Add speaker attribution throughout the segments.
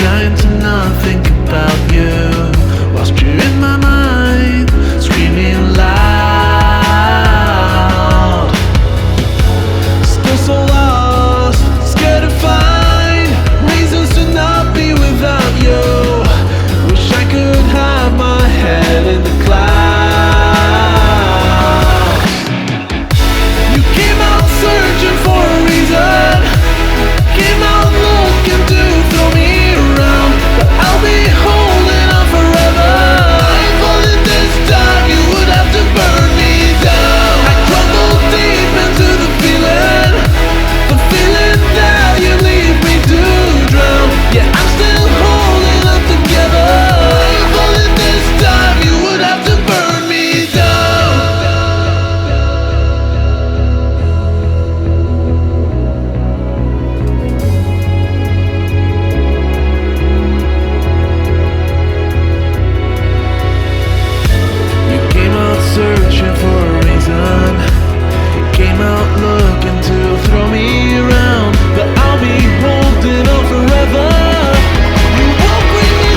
Speaker 1: trying to not think about you whilst you're in my mind, screaming loud. Still so lost, scared to find reasons to not be without you. Wish I could hide my head in the clouds. You came out searching for a reason, came out looking to throw me around, but I'll be holding on forever. I thought that this time you would have to burn me down. I crumbled deep into the feeling that you leave me to drown. Yeah, I'm still holding up together. I thought that this time you would have to burn me down. You came out searching for a reason, came out looking to throw me around, but I'll be holding on forever. You won't bring me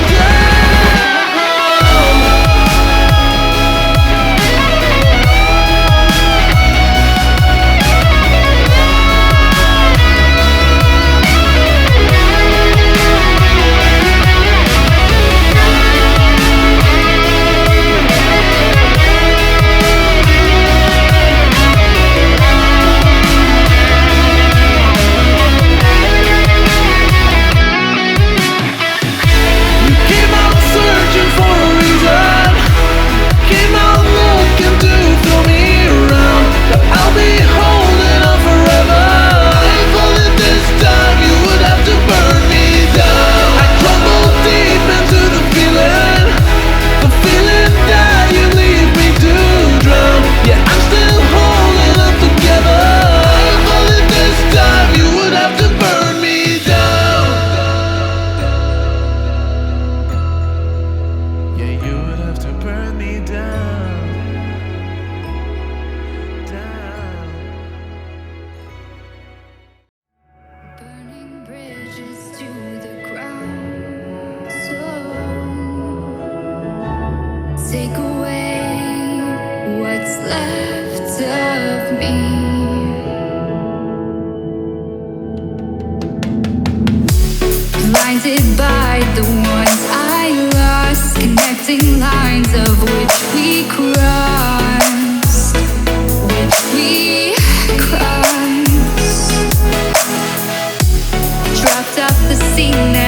Speaker 2: take away what's left of me. Blinded by the ones I lost, connecting lines of which we crossed, Dropped off the scene.